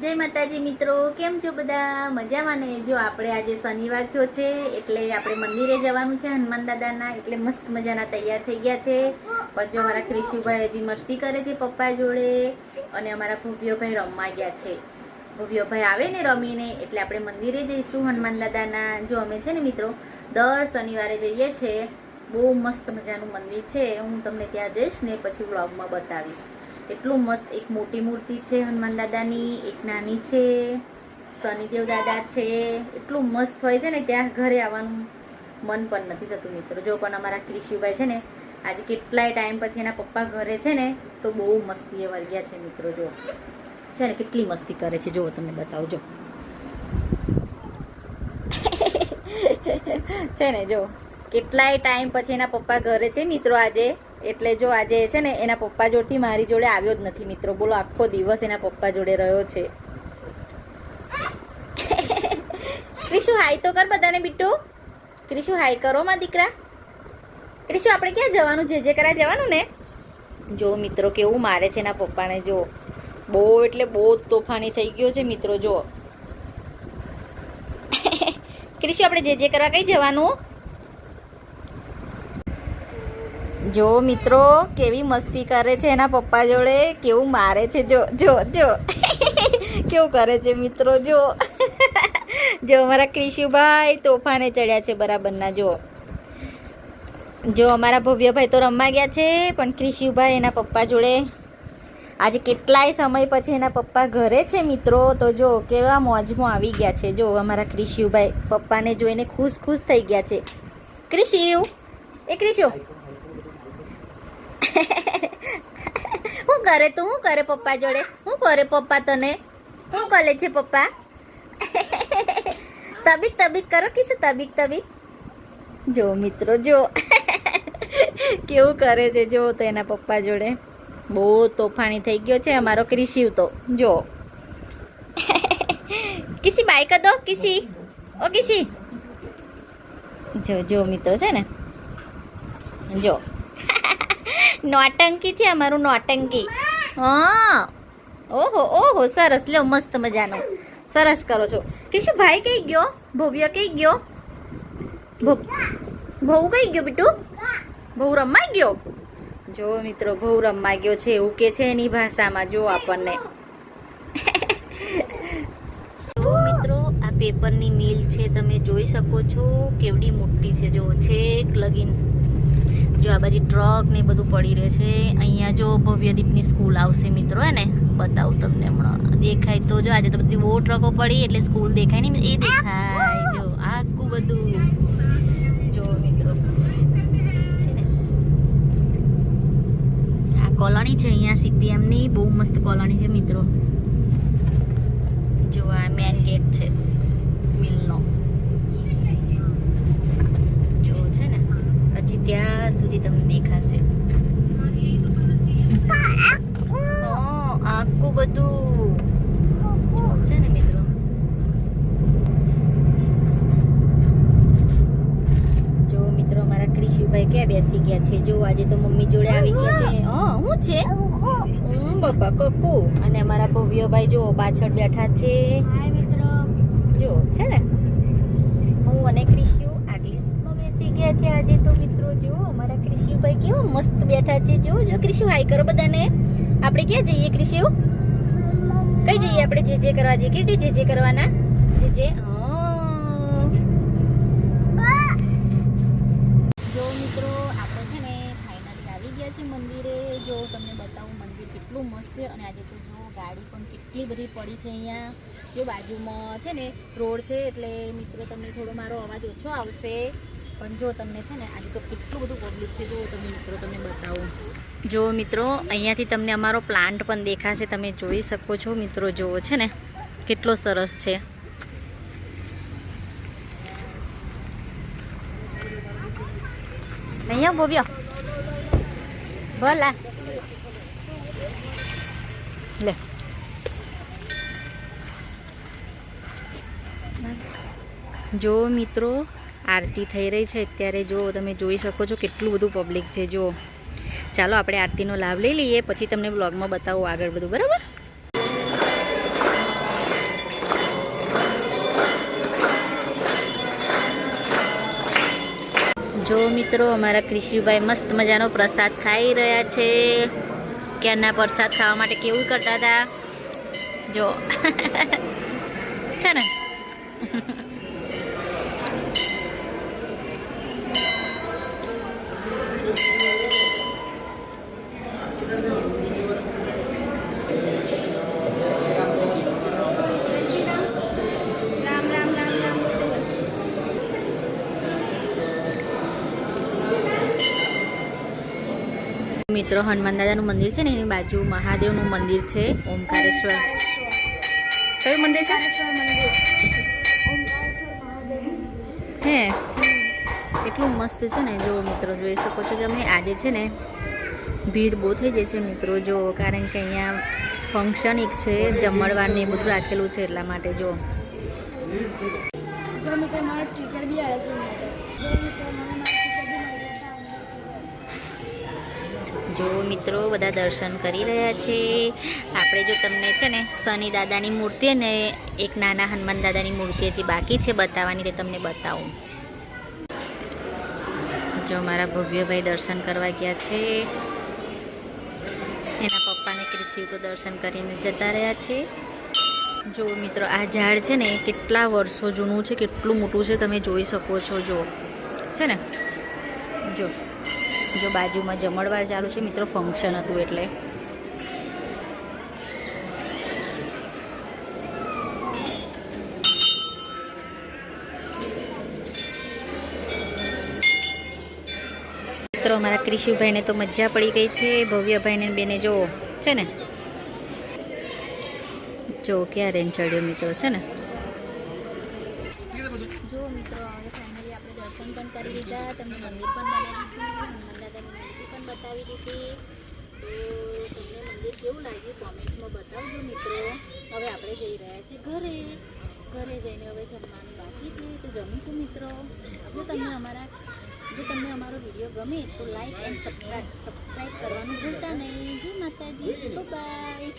જય માતાજી મિત્રો, કેમ છો બધા? મજામાં ને? જો આપણે આજે શનિવાર થયો છે એટલે આપણે મંદિરે જવાનું છે હનુમાન દાદાના, એટલે મસ્ત મજાના તૈયાર થઈ ગયા છે. પછી અમારા ક્રિશુભાઈ હજી મસ્તી કરે છે પપ્પા જોડે અને અમારા ભવ્યોભાઈ રમવા ગયા છે. ભવ્યોભાઈ આવે ને રમીને એટલે આપણે મંદિરે જઈશું હનુમાન દાદાના. જો અમે છે ને મિત્રો દર શનિવારે જઈએ છે. બહુ મસ્ત મજાનું મંદિર છે, હું તમને ત્યાં જઈશ ને પછી વ્લોગમાં બતાવીશ. એટલું મસ્ત, એક મોટી મૂર્તિ છે હનુમાન દાદાની, એક નાની છે, શનિદેવ દાદા છે. એટલું મસ્ત હોય છે ને ત્યાં ઘરે આવવાનું મન પણ નથી થતું મિત્રો. જો પણ અમારા ક્રિશુભાઈ છે ને આજે કેટલાય ટાઈમ પછી એના પપ્પા ઘરે છે ને તો બહુ મસ્તીએ વર્ગ્યા છે મિત્રો. જો છે ને કેટલી મસ્તી કરે છે, જો તમને બતાવજો છે ને. જો કેટલાય ટાઈમ પછી એના પપ્પા ઘરે છે મિત્રો આજે, એટલે જો આજે છે ને એના પપ્પા જોડથી મારી જોડે આવ્યો જ નથી મિત્રો. બોલો, આખો દિવસ એના પપ્પા જોડે રહ્યો છે. ક્રિશુ હાય તો કર બધાને બીટુ. ક્રિશુ હાય કરો માં દીકરા. ક્રિશુ આપણે ક્યાં જવાનું? જે કરા જવાનું ને. જો મિત્રો કેવું મારે છે એના પપ્પાને. જો બહુ એટલે બહુ તોફાની થઈ ગયો છે મિત્રો. જો ક્રિશુ આપણે જે કરવા કઈ જવાનું? જો મિત્રો કેવી મસ્તી કરે છે એના પપ્પા જોડે, કેવું મારે છે. જો જો જો કેવું કરે છે મિત્રો. જો જો અમારા ક્રિશુભાઈ તોફાને ચડ્યા છે બરાબરના. જો અમારા ભવ્યભાઈ તો રમવા ગયા છે, પણ ક્રિશુભાઈ એના પપ્પા જોડે આજે કેટલાય સમય પછી એના પપ્પા ઘરે છે મિત્રો. તો જો કેવા મોજમાં આવી ગયા છે. જો અમારા ક્રિશુભાઈ પપ્પાને જોઈને ખુશ ખુશ થઈ ગયા છે. ક્રિશુ, એ ક્રિશુ શું કરે તું? શું કરે પપ્પા જોડે? શું કરે પપ્પા તને? શું કરે છે પપ્પા? તબીક તબીક કરો કીશું, તબીક તબીક. જો મિત્રો જો કેવું કરે છે. જો તો એના પપ્પા જોડે બહુ તોફાની થઈ ગયો છે અમારો ક્રિશુ તો. જો કિસી બાય કર દો, કિસી ઓ કિસી. જો જો મિત્રો છે ને, જો નોટંકી છે અમારું, નોટંકી. હા, ઓહો ઓહો, સરસ. લ્યો મસ્ત મજાનો સરસ કરો છો. ક્રિશુ ભાઈ કઈ ગયો? ભવ્ય કઈ ગયો? ભવ કઈ ગયો બીટુ? ભવ રમાઈ ગયો. જો મિત્રો ભવ રમાઈ ગયો છે એવું કે છે એની ભાષામાં. જો આપણને જો મિત્રો આ પેપરની મિલ છે, તમે જોઈ શકો છો કેવડી મોટી છે. જો છેક લગીન જો આ બાજુ ટ્રક ને બધું પડી રહે છે. અહીંયા જો ભવ્યદીપની સ્કૂલ આવશે મિત્રો, હે ને. બતાવું તમને હમણાં. દેખાય તો જો આજે તો બધી બહુ ટ્રકો પડી એટલે સ્કૂલ દેખાય નહીં, એ દેખાય. જો આખું બધું જો મિત્રો છે ને. આ કોલોની છે અહીંયા સીપીએમની, બહુ મસ્ત કોલોની છે મિત્રો. જો આ મેન ગેટ છે મિલનો. જો છે ને પછી ત્યાં સુધી તમને દેખાશે આખું બધું છે ને મિત્રો. જો મિત્રો અમારા ક્રિશુભાઈ ક્યાં બેસી ગયા છે? જો આજે તો મમ્મી જોડે આવી ગયા છે. હું છે બાપા કકુ. અને અમારા ભવ્યભાઈ જો પાછળ બેઠા છે જો છે ને. હું અને ક્રિશુ આગલી સીટમાં બેસી ગયા છે આજે તો મિત્રો. જો અમારા ક્રિશુભાઈ કેવા મસ્ત બેઠા છે. જો જો ક્રિશુ હાય કરો બધાને. આપણે ક્યાં જઈએ ક્રિશુ? કઈ જઈએ આપણે? જે કરવા જઈએ. કેટલી જે કરવાના? જે જો મિત્રો આપણે છે ને ફાઇનલી આવી ગયા છે મંદિરે. જો તમને બતાવું મંદિર કેટલું મસ્ત છે. અને આજે તો જો ગાડી પણ કેટલી બધી પડી છે અહીંયા. જો બાજુમાં છે ને રોડ છે એટલે મિત્રો તમને થોડો મારો અવાજ ઓછો આવશે, પણ જો તમને છે ને આજે તો કેટલું બધું પબ્લિક છે. જો તમે મિત્રો તમને બતાવું. જો મિત્રો અહીંયાથી તમને અમારો પ્લાન્ટ પણ દેખાશે, તમે જોઈ શકો છો મિત્રો. જોવો છે ને કેટલો સરસ છે. અહીંયા ભવ્ય ભલા લે. જો મિત્રો આરતી થઈ રહી છે અત્યારે. જો તમે જોઈ શકો છો કેટલું બધું પબ્લિક છે. જો ચાલો આપણે આરતીનો લાભ લઈ લઈએ, પછી તમને બ્લોગમાં બતાવું આગળ બધું, બરાબર? મિત્રો અમારા ક્રિશુભાઈ મસ્ત મજાનો પ્રસાદ ખાઈ રહ્યા છે. ક્યારના પ્રસાદ ખાવા માટે કેવું કરતા હતા જો છે ને. મિત્રો હનુમાન દાદાનું મંદિર છે ને એની બાજુ મહાદેવનું મંદિર છે, ઓમકારેશ્વર. કયું મંદિર છે? હે એટલું મસ્ત છે ને. જો મિત્રો જોઈ શકો છો તમે. આજે છે ને ભીડ બહુ થઈ જાય છે મિત્રો, જો કારણ કે અહીંયા ફંક્શન એક છે, જમણવાર ને બધું રાખેલું છે એટલા માટે. જો ટીચર બી આવ્યા જો મિત્રો બધા દર્શન કરી રહ્યા છે. આપણે જો તમને છે ને શનિ દાદાની મૂર્તિ અને એક નાના હનુમાન દાદાની મૂર્તિ હજી બાકી છે બતાવવાની, તે તમને બતાવું. જો મારા ભવ્યભાઈ દર્શન કરવા ગયા છે, એના પપ્પાને ક્રિશિવ તો દર્શન કરીને જતા રહ્યા છે. જો મિત્રો આ ઝાડ છે ને કેટલા વર્ષો જૂનું છે, કેટલું મોટું છે તમે જોઈ શકો છો. જો છે ને, જો જો બાજુમાં જમણવાર ચાલુ છે મિત્રો, ફંક્શન હતું એટલે. મિત્રો અમારા ક્રિશુભાઈને તો મજા પડી ગઈ છે. ભવ્યભાઈને બેને જો છે ને, જો ક્યાં રેન ચડ્યો મિત્રો છે ને. જો મિત્રો હવે ફાઇનલી આપણે દર્શન પણ કરી લીધા, તમને મંદિર પણ બનાવી દીધું, હનુમાન દાદાની મૂર્તિ પણ બતાવી દીધી. તો તમને મંદિર કેવું લાગ્યું કોમેન્ટમાં બતાવજો મિત્રો. હવે આપણે જઈ રહ્યા છીએ ઘરે. ઘરે જઈને હવે જમવાનું બાકી છે તો જમીશું મિત્રો. જો તમને અમારો વિડીયો ગમે તો લાઈક એન્ડ સબસ્ક્રાઈબ કરવાનું ભૂલતા નહીં. જય માતાજી, બાય.